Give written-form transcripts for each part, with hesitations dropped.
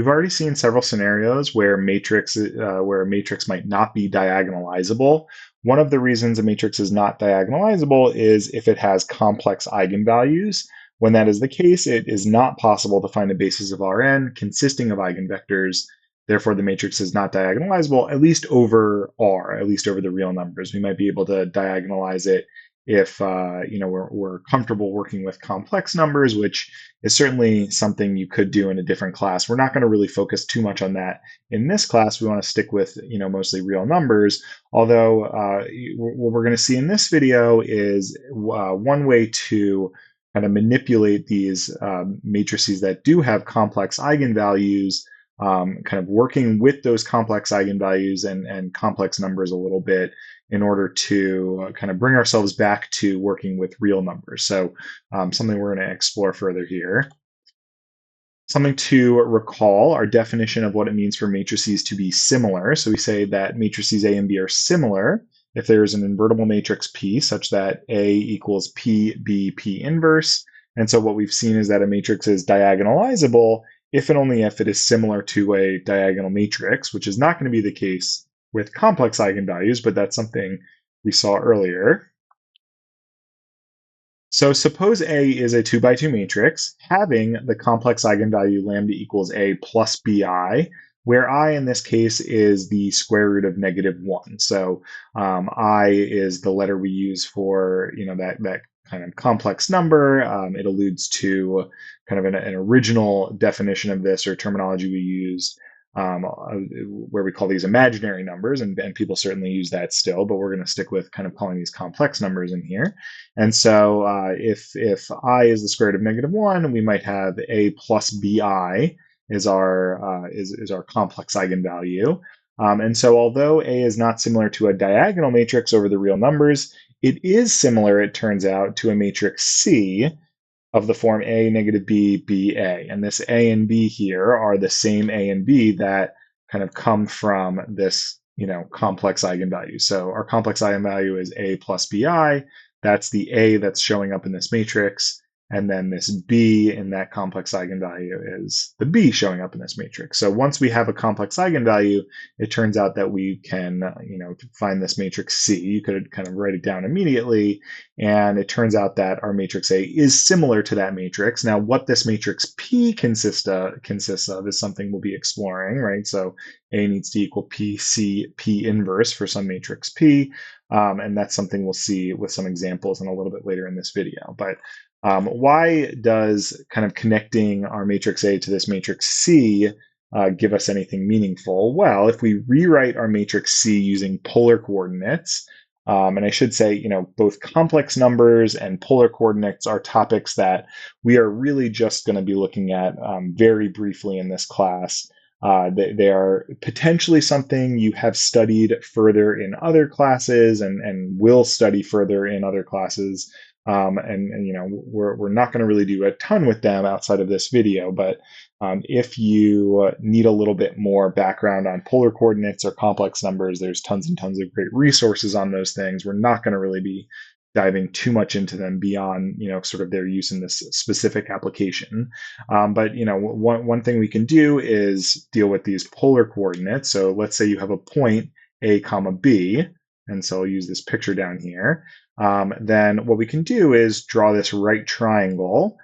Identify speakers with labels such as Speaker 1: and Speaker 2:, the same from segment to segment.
Speaker 1: We've already seen several scenarios where a matrix might not be diagonalizable. One of the reasons a matrix is not diagonalizable is if it has complex eigenvalues. When that is the case, it is not possible to find a basis of Rn consisting of eigenvectors. Therefore, the matrix is not diagonalizable, at least over R, at least over the real numbers. We might be able to diagonalize it if we're comfortable working with complex numbers, which is certainly something you could do in a different class. We're not going to really focus too much on that in this class. We want to stick with mostly real numbers. Although what we're going to see in this video is one way to kind of manipulate these matrices that do have complex eigenvalues, kind of working with those complex eigenvalues and complex numbers a little bit in order to kind of bring ourselves back to working with real numbers. So something we're going to explore further here. Something to recall, our definition of what it means for matrices to be similar. So we say that matrices A and B are similar if there is an invertible matrix P such that A equals P, B, P inverse. And so what we've seen is that a matrix is diagonalizable if and only if it is similar to a diagonal matrix, which is not going to be the case with complex eigenvalues, but that's something we saw earlier. So suppose A is a 2 by 2 matrix having the complex eigenvalue lambda equals A plus bi, where I in this case is the square root of -1. So I is the letter we use for that kind of complex number. It alludes to kind of an original definition of this or terminology we used where we call these imaginary numbers, and people certainly use that still, but we're going to stick with kind of calling these complex numbers in here. And so if I is the square root of -1, we might have A plus bi is our complex eigenvalue. And so although A is not similar to a diagonal matrix over the real numbers, it is similar, it turns out, to a matrix C of the form A negative B, B, A. And this A and B here are the same A and B that kind of come from this, complex eigenvalue. So our complex eigenvalue is A plus BI. That's the A that's showing up in this matrix. And then this B in that complex eigenvalue is the B showing up in this matrix. So once we have a complex eigenvalue, it turns out that we can, find this matrix C. You could kind of write it down immediately. And it turns out that our matrix A is similar to that matrix. Now, what this matrix P consists of is something we'll be exploring, right? So A needs to equal P, C, P inverse for some matrix P. And that's something we'll see with some examples in a little bit later in this video. But why does kind of connecting our matrix A to this matrix C give us anything meaningful? Well, if we rewrite our matrix C using polar coordinates, and I should say, both complex numbers and polar coordinates are topics that we are really just going to be looking at very briefly in this class. They are potentially something you have studied further in other classes and will study further in other classes. We're not going to really do a ton with them outside of this video, but if you need a little bit more background on polar coordinates or complex numbers, there's tons and tons of great resources on those things. We're not going to really be diving too much into them beyond, sort of their use in this specific application. But one thing we can do is deal with these polar coordinates. So let's say you have a point A comma B, and so I'll use this picture down here. Then what we can do is draw this right triangle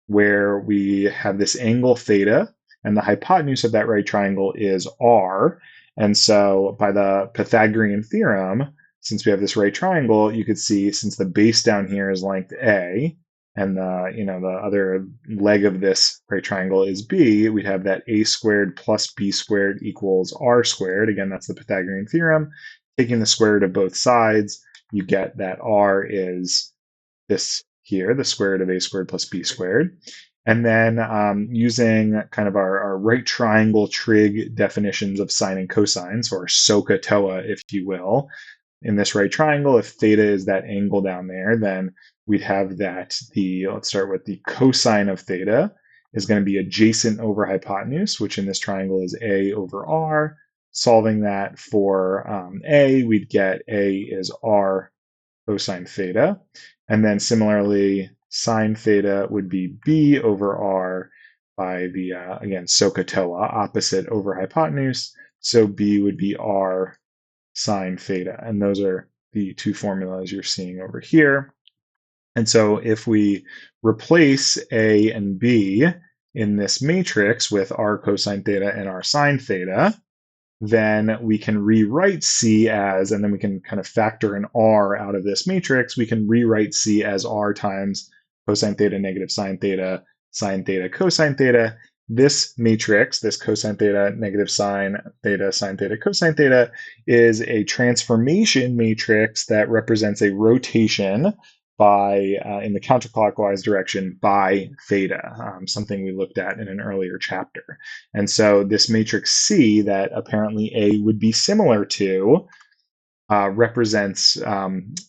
Speaker 1: where we have this angle theta, and the hypotenuse of that right triangle is R. And so by the Pythagorean theorem, since we have this right triangle, you could see since the base down here is length A, and the other leg of this right triangle is B, we'd have that A squared plus B squared equals R squared. Again, that's the Pythagorean theorem. Taking the square root of both sides, you get that R is this here, the square root of A squared plus B squared. And then using kind of our right triangle trig definitions of sine and cosine, so our SOHCAHTOA, if you will, in this right triangle, if theta is that angle down there, then we'd have that let's start with the cosine of theta is going to be adjacent over hypotenuse, which in this triangle is A over R. Solving that for A, we'd get A is R cosine theta. And then similarly, sine theta would be B over R. by the, again, SOHCAHTOA, opposite over hypotenuse. So B would be R sine theta. And those are the two formulas you're seeing over here. And so if we replace A and B in this matrix with R cosine theta and R sine theta, then we can rewrite C as, and then we can kind of factor an R out of this matrix. We can rewrite C as R times cosine theta negative sine theta, cosine theta. This matrix, this cosine theta negative sine theta, cosine theta, is a transformation matrix that represents a rotation by in the counterclockwise direction by theta, something we looked at in an earlier chapter. And so this matrix C that apparently A would be similar to represents,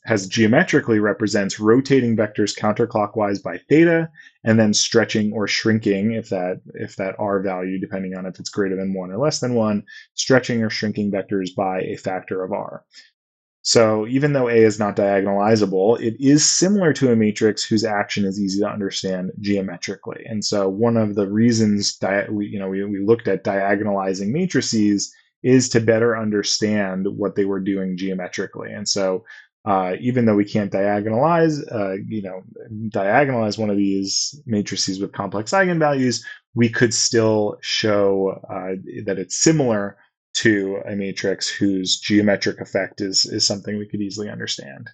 Speaker 1: has geometrically represents rotating vectors counterclockwise by theta, and then stretching or shrinking, if that R value, depending on if it's greater than 1 or less than 1, stretching or shrinking vectors by a factor of R. So even though A is not diagonalizable, it is similar to a matrix whose action is easy to understand geometrically. And so one of the reasons we looked at diagonalizing matrices is to better understand what they were doing geometrically. And so even though we can't diagonalize one of these matrices with complex eigenvalues, we could still show that it's similar to a matrix whose geometric effect is something we could easily understand.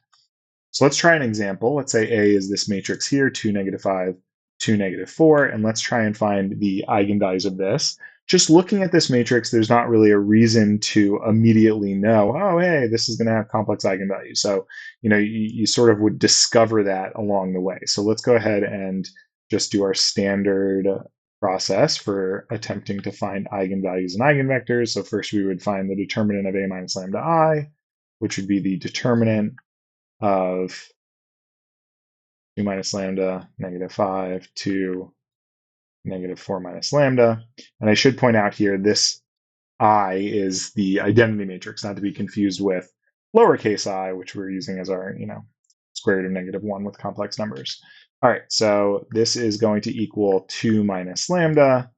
Speaker 1: So let's try an example. Let's say A is this matrix here, 2, -5, 2, -4, and let's try and find the eigenvalues of this. Just looking at this matrix, there's not really a reason to immediately know, oh, hey, this is going to have complex eigenvalues. So, you sort of would discover that along the way. So let's go ahead and just do our standard process for attempting to find eigenvalues and eigenvectors. So first we would find the determinant of A minus lambda I, which would be the determinant of 2 minus lambda, -5, 2, -4 minus lambda. And I should point out here, this I is the identity matrix, not to be confused with lowercase I, which we're using as our, square root of -1 with complex numbers. All right, so this is going to equal 2 minus lambda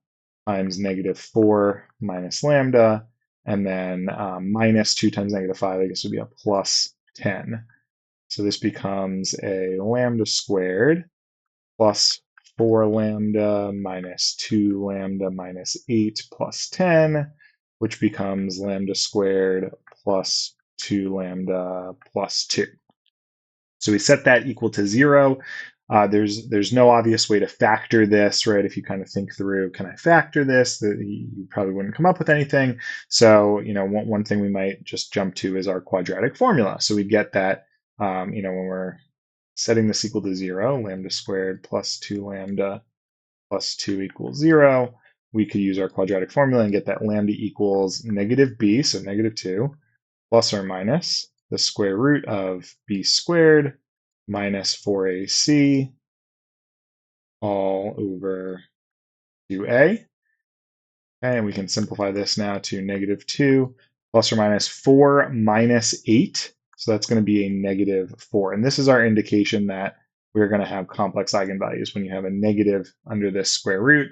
Speaker 1: times -4 minus lambda, and then minus 2 times -5, I guess would be a plus 10. So this becomes a lambda squared plus 4 lambda minus 2 lambda minus 8 plus 10, which becomes lambda squared plus 2 lambda plus 2. So we set that equal to 0. There's no obvious way to factor this, right? If you kind of think through, can I factor this? You probably wouldn't come up with anything. So, one thing we might just jump to is our quadratic formula. So we get that, when we're setting this equal to 0, lambda squared plus 2 lambda plus 2 equals 0. We could use our quadratic formula and get that lambda equals -b, so -2, plus or minus the square root of b squared minus 4ac all over 2a. Okay, and we can simplify this now to -2 plus or minus 4 minus 8. So that's going to be a -4. And this is our indication that we're going to have complex eigenvalues when you have a negative under this square root.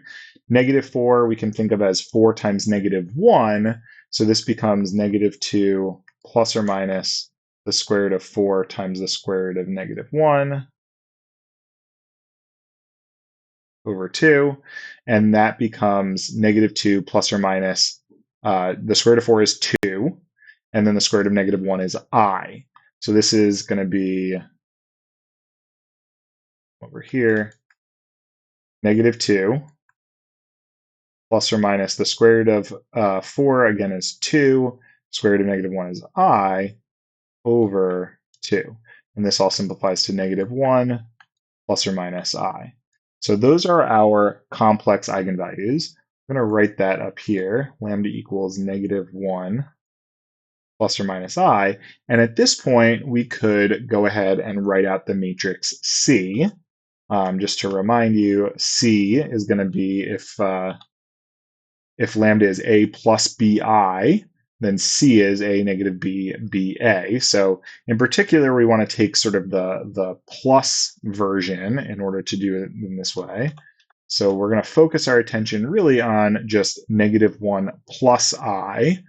Speaker 1: -4 we can think of as 4 times -1. So this becomes -2 plus or minus the square root of 4 times the square root of -1 over 2. And that becomes -2 plus or minus, the square root of 4 is 2. And then the square root of -1 is I. So this is going to be over here, -2 plus or minus the square root of 4, again, is 2. Square root of -1 is I over 2. And this all simplifies to -1 plus or minus I. So those are our complex eigenvalues. I'm going to write that up here. Lambda equals -1 plus or minus I. And at this point, we could go ahead and write out the matrix C. Just to remind you, C is going to be if lambda is A plus BI, then C is A negative B, BA. So in particular, we want to take sort of the plus version in order to do it in this way. So we're going to focus our attention really on just -1 plus I.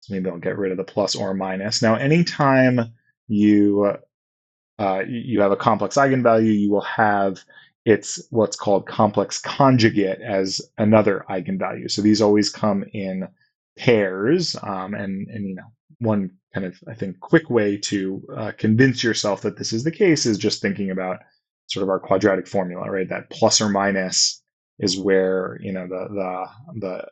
Speaker 1: So maybe I'll get rid of the plus or minus. Now, anytime you you have a complex eigenvalue, you will have its what's called complex conjugate as another eigenvalue. So these always come in pairs, and one kind of I think quick way to convince yourself that this is the case is just thinking about sort of our quadratic formula, right? That plus or minus is where the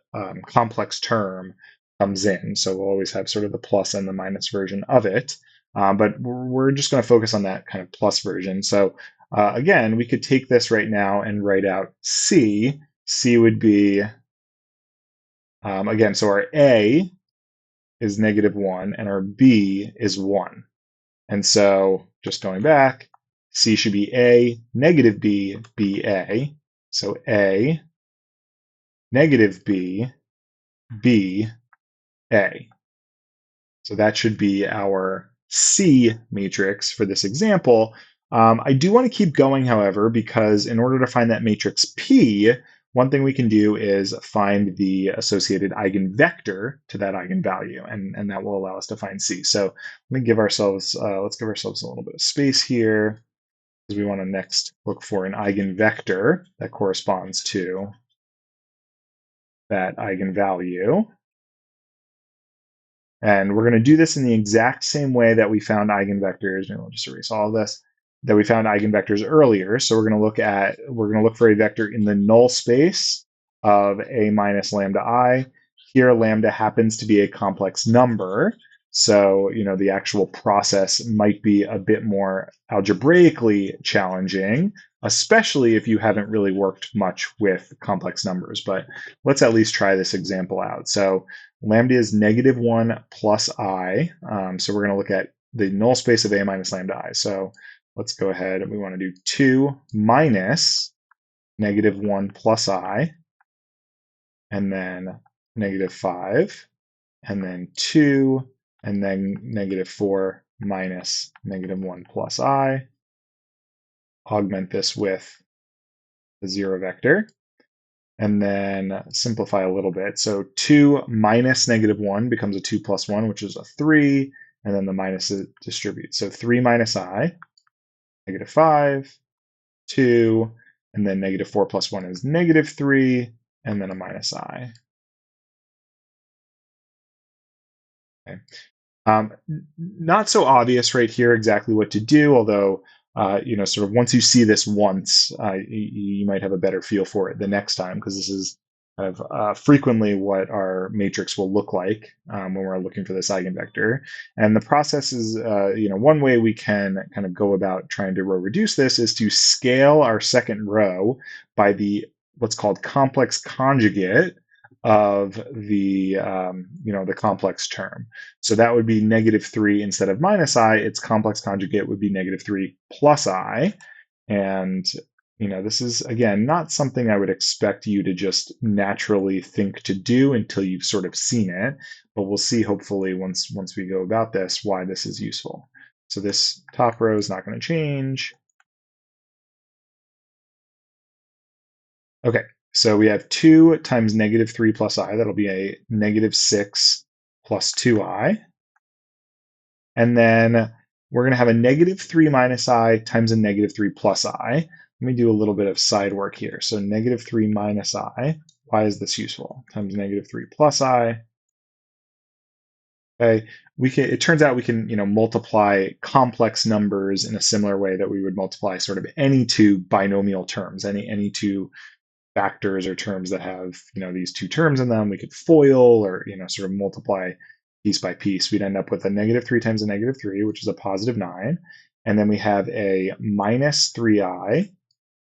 Speaker 1: complex term comes in. So we'll always have sort of the plus and the minus version of it. But we're just going to focus on that kind of plus version. So again, we could take this right now and write out C. C would be, again, so our A is -1 and our B is 1. And so just going back, C should be A, negative B, B, A. So A, negative B, B, A. So that should be our C matrix for this example. I do want to keep going, however, because in order to find that matrix P, one thing we can do is find the associated eigenvector to that eigenvalue, and that will allow us to find C. So let's give ourselves a little bit of space here, because we want to next look for an eigenvector that corresponds to that eigenvalue. And we're going to do this in the exact same way that we found eigenvectors. Maybe we'll just erase all of this, that we found eigenvectors earlier. So we're going to look for a vector in the null space of A minus lambda I. Here, lambda happens to be a complex number. So, the actual process might be a bit more algebraically challenging, especially if you haven't really worked much with complex numbers. But let's at least try this example out. So lambda is -1 plus I. So we're going to look at the null space of A minus lambda I. So let's go ahead and we want to do 2 minus -1 plus I, and then -5, and then 2, and then -4 minus -1 plus I. Augment this with the 0 vector. And then simplify a little bit. So 2 minus -1 becomes a 2 plus 1, which is a 3, and then the minus distributes. So 3 minus I, -5, 2, and then -4 plus 1 is -3, and then a minus I. Okay. Not so obvious right here exactly what to do, although sort of once you see this once, you might have a better feel for it the next time, because this is kind of frequently what our matrix will look like when we're looking for this eigenvector. And the process is, one way we can kind of go about trying to row reduce this is to scale our second row by the what's called complex conjugate of the complex term. So that would be -3 instead of minus I. Its complex conjugate would be -3 plus I. And this is again not something I would expect you to just naturally think to do until you've sort of seen it. But we'll see hopefully once we go about this why this is useful. So this top row is not going to change. Okay, so we have 2 times -3 plus I. That'll be a -6 plus 2I. And then we're going to have a -3 minus I times a -3 plus I. Let me do a little bit of side work here. So -3 minus I. Why is this useful? Times -3 plus I. Okay, it turns out we can multiply complex numbers in a similar way that we would multiply sort of any two binomial terms, any two factors or terms that have these two terms in them. We could FOIL or sort of multiply piece by piece. We'd end up with a -3 times a -3, which is a +9, and then we have a -3i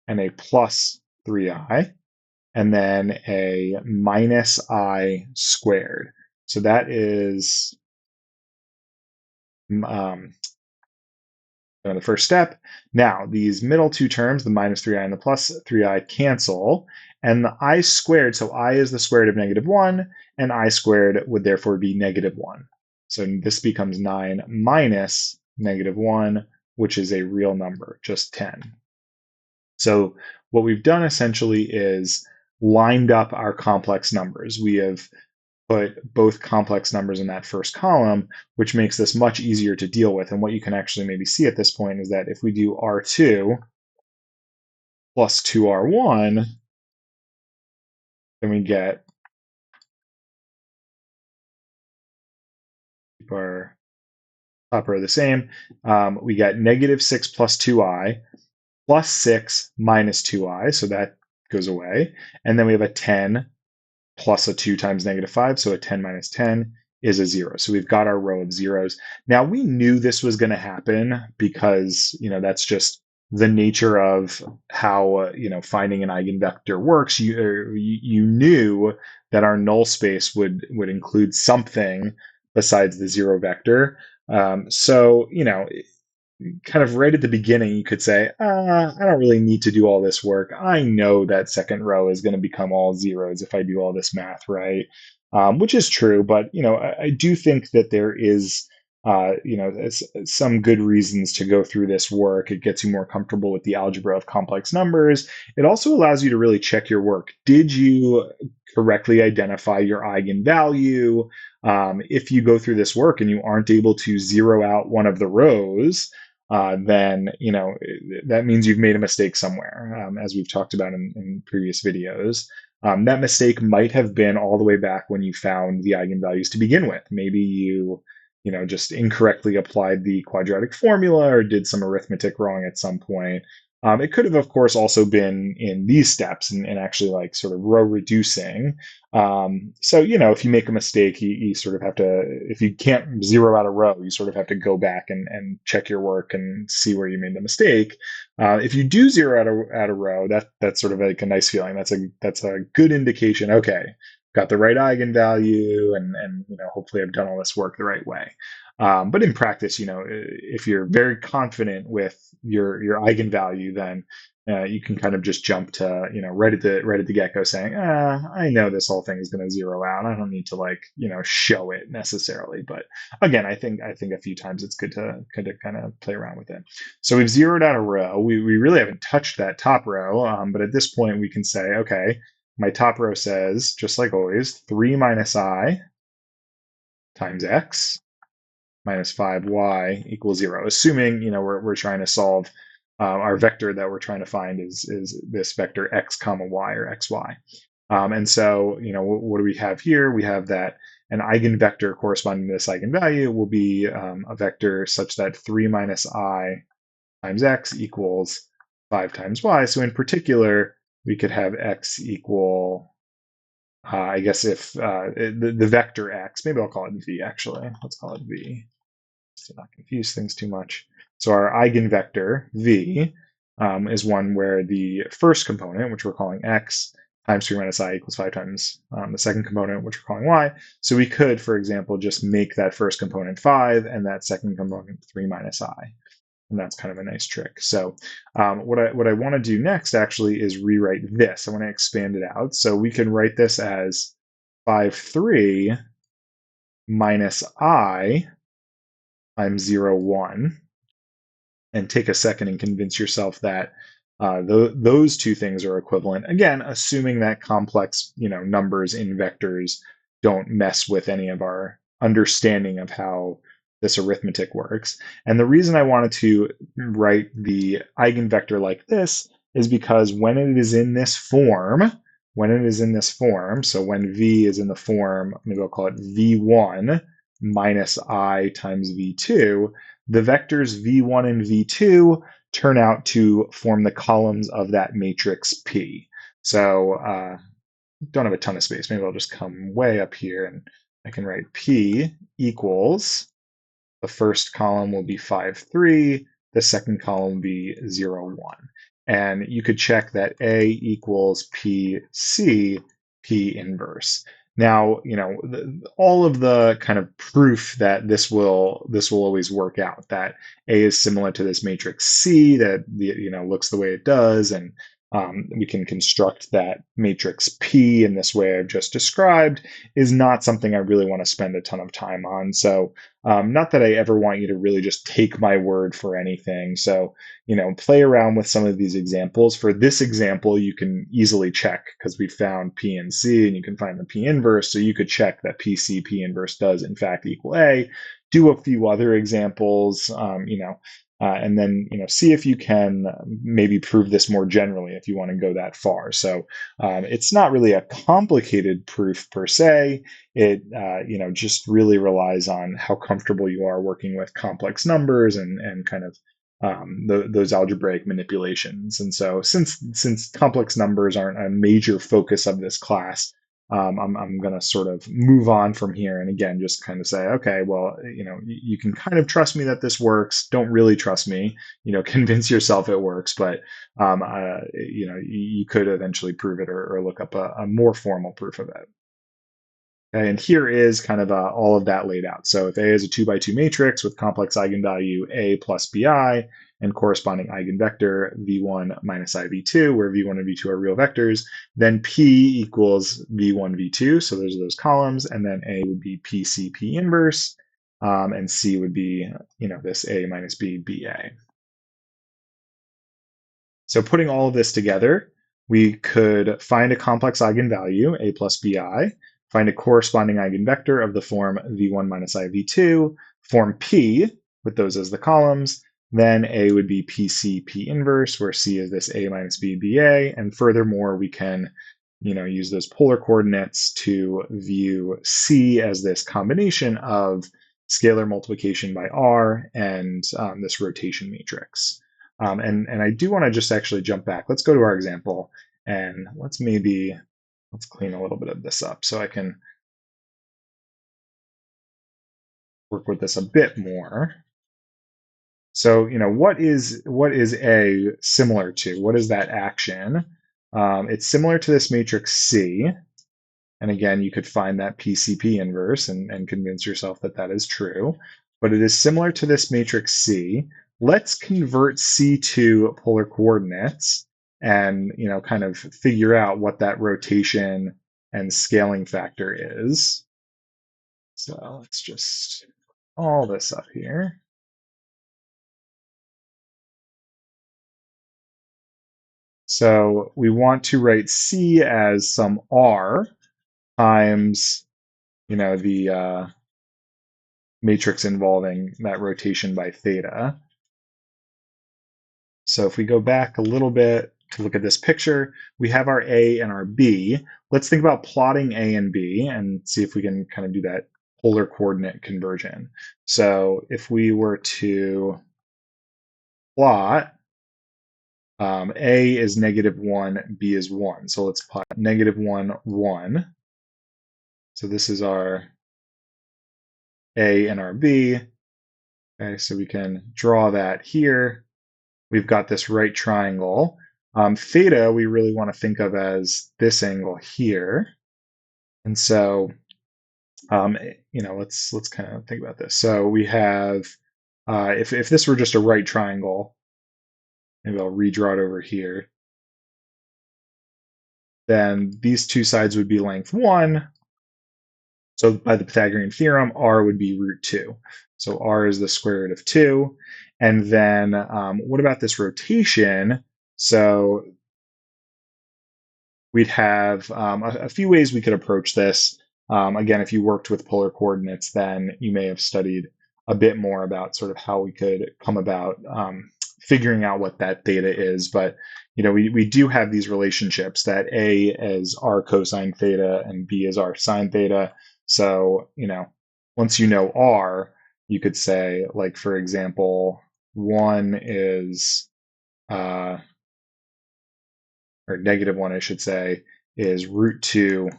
Speaker 1: and a +3i, and then a -I squared. So that is the first step. Now, these middle two terms, the -3i and the +3i, cancel, and the I squared, so I is the square root of -1, and I squared would therefore be -1. So this becomes 9 minus -1, which is a real number, just 10. So what we've done essentially is lined up our complex numbers. We have put both complex numbers in that first column, which makes this much easier to deal with. And what you can actually maybe see at this point is that if we do R2 plus 2R1, then we get, keep our top row the same, we get -6 plus 2I plus 6 minus 2I, so that goes away. And then we have a 10 plus a 2 times -5, so a 10 minus 10 is a 0. So we've got our row of zeros. Now, we knew this was going to happen because, that's just the nature of how, finding an eigenvector works. You knew that our null space would include something besides the zero vector. So, kind of right at the beginning, you could say, I don't really need to do all this work. I know that second row is going to become all zeros if I do all this math, right? Which is true, but I do think that there is, some good reasons to go through this work. It gets you more comfortable with the algebra of complex numbers. It also allows you to really check your work. Did you correctly identify your eigenvalue? If you go through this work and you aren't able to zero out one of the rows, then that means you've made a mistake somewhere, as we've talked about in previous videos. That mistake might have been all the way back when you found the eigenvalues to begin with. Maybe you just incorrectly applied the quadratic formula or did some arithmetic wrong at some point. It could have, of course, also been in these steps and actually like sort of row reducing. So, if you make a mistake, you sort of have to, if you can't zero out a row, you sort of have to go back and check your work and see where you made the mistake. If you do zero out a row, that's sort of like a nice feeling. That's a good indication. Okay, got the right eigenvalue, and hopefully I've done all this work the right way. But in practice, if you're very confident with your eigenvalue, then you can kind of just jump to right at the get-go saying, I know this whole thing is going to zero out. I don't need to show it necessarily. But again, I think a few times it's good to kind of play around with it. So we've zeroed out a row. We really haven't touched that top row, but at this point we can say, okay, my top row says, just like always, 3 minus I times x minus 5y equals 0, assuming we're trying to solve our vector that we're trying to find is this vector x comma y or xy. And so what do we have here? We have that an eigenvector corresponding to this eigenvalue will be a vector such that 3 minus I times x equals 5 times y. So in particular, we could have x equal, I guess if the vector x, maybe I'll call it v actually. Let's call it v to not confuse things too much. So our eigenvector v is one where the first component, which we're calling x, times 3 minus I equals 5 times the second component, which we're calling y. So we could, for example, just make that first component 5 and that second component 3 minus I. And that's kind of a nice trick. So what I want to do next actually is rewrite this. I want to expand it out. So we can write this as 5, 3 minus I times 0, 1, and take a second and convince yourself that those two things are equivalent. Again, assuming that complex numbers in vectors don't mess with any of our understanding of how this arithmetic works. And the reason I wanted to write the eigenvector like this is because when it is in this form, so when v is in the form, maybe I'll call it v1 minus I times v2, the vectors v1 and v2 turn out to form the columns of that matrix P. So don't have a ton of space. Maybe I'll just come way up here and I can write P equals, the first column will be 5, 3, the second column will be 0, 1. And you could check that A equals PC, P inverse. Now, all of the kind of proof that this will always work out, that A is similar to this matrix C that looks the way it does, and we can construct that matrix P in this way I've just described is not something I really want to spend a ton of time on. So, not that I ever want you to really just take my word for anything. So, play around with some of these examples. For this example, you can easily check because we found P and C, and you can find the P inverse. So you could check that PC P inverse does in fact equal A. Do a few other examples, and then see if you can maybe prove this more generally if you want to go that far. So it's not really a complicated proof per se. It just really relies on how comfortable you are working with complex numbers and kind of those algebraic manipulations. And so since complex numbers aren't a major focus of this class, I'm going to sort of move on from here and again just kind of say, okay, well, you can kind of trust me that this works. Don't really trust me. Convince yourself it works, but you could eventually prove it or look up a more formal proof of it. Okay, and here is kind of all of that laid out. So if A is a 2 by 2 matrix with complex eigenvalue A plus BI and corresponding eigenvector V1 minus IV2, where V1 and V2 are real vectors, then P equals V1, V2. So those are those columns. And then A would be PCP inverse. And C would be, this A minus B, BA. So putting all of this together, we could find a complex eigenvalue, A plus BI, find a corresponding eigenvector of the form V1 minus IV2, form P with those as the columns, then A would be PC P inverse, where C is this A minus B BA, and furthermore, we can use those polar coordinates to view C as this combination of scalar multiplication by R and this rotation matrix. And I do want to just actually jump back. Let's go to our example and let's clean a little bit of this up so I can work with this a bit more. So, what is A similar to? What is that action? It's similar to this matrix C. And again, you could find that PCP inverse and convince yourself that that is true. But it is similar to this matrix C. Let's convert C to polar coordinates and kind of figure out what that rotation and scaling factor is. So let's just all this up here. So we want to write C as some R times the matrix involving that rotation by theta. So if we go back a little bit to look at this picture, we have our A and our B. Let's think about plotting A and B and see if we can kind of do that polar coordinate conversion. So if we were to plot, A is -1, B is 1. So let's plot -1, 1. So this is our A and our B. Okay, so we can draw that here. We've got this right triangle. Theta, we really want to think of as this angle here. And so, let's kind of think about this. So we have, if this were just a right triangle, maybe I'll redraw it over here, then these two sides would be length 1. So by the Pythagorean theorem, R would be √2. So R is the square root of 2. And then what about this rotation? So we'd have a few ways we could approach this. Again, if you worked with polar coordinates, then you may have studied a bit more about sort of how we could come about figuring out what that theta is. But we do have these relationships that A is R cosine theta and B is R sine theta. So once you know R, you could say, like, for example, 1 is or -1, I should say, is √2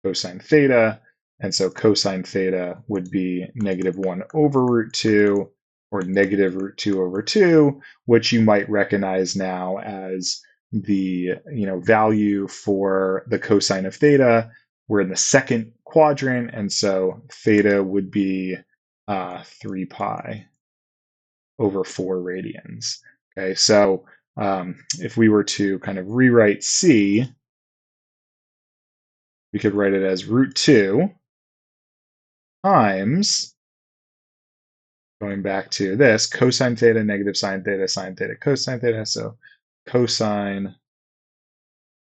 Speaker 1: cosine theta. And so cosine theta would be -1 over √2 or -√2 over 2, which you might recognize now as the value for the cosine of theta. We're in the second quadrant, and so theta would be 3 pi over 4 radians. Okay, so if we were to kind of rewrite C, we could write it as root 2 times, going back to this, cosine theta, negative sine theta, sine theta, cosine theta. So cosine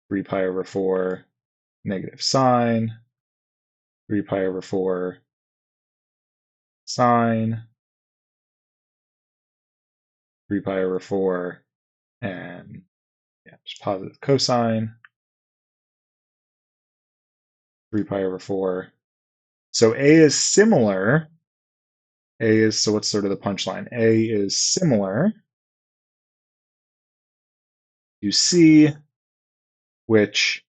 Speaker 1: 3 pi over 4, negative sine 3 pi over 4, sine 3 pi over 4, and yeah, just positive cosine 3 pi over 4. So A is similar. So what's sort of the punchline? A is similar to C, which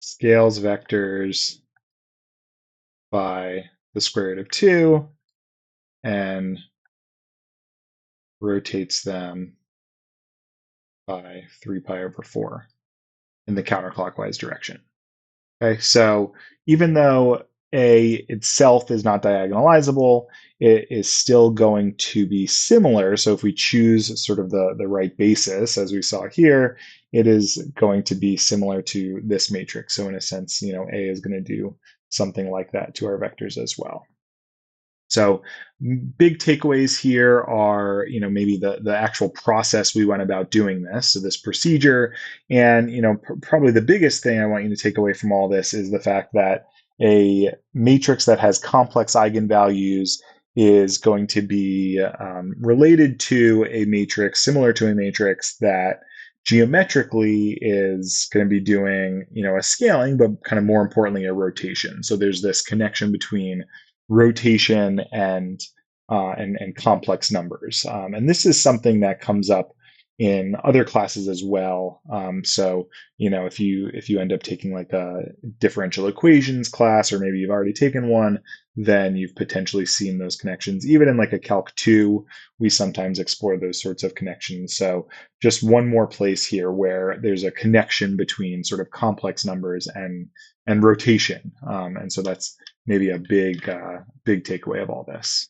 Speaker 1: scales vectors by the square root of 2 and rotates them by 3 pi over 4 in the counterclockwise direction. Okay, so even though A itself is not diagonalizable, it is still going to be similar. So if we choose sort of the right basis, as we saw here, it is going to be similar to this matrix. So in a sense, A is going to do something like that to our vectors as well. So big takeaways here are, maybe the actual process we went about doing this, so this procedure, and probably the biggest thing I want you to take away from all this is the fact that a matrix that has complex eigenvalues is going to be related to a matrix similar to a matrix that geometrically is going to be doing, a scaling, but kind of more importantly, a rotation. So there's this connection between rotation and complex numbers. And this is something that comes up in other classes as well. So if you end up taking like a differential equations class, or maybe you've already taken one, then you've potentially seen those connections. Even in like a Calc 2, we sometimes explore those sorts of connections. So just one more place here where there's a connection between sort of complex numbers and rotation. And so that's maybe a big takeaway of all this.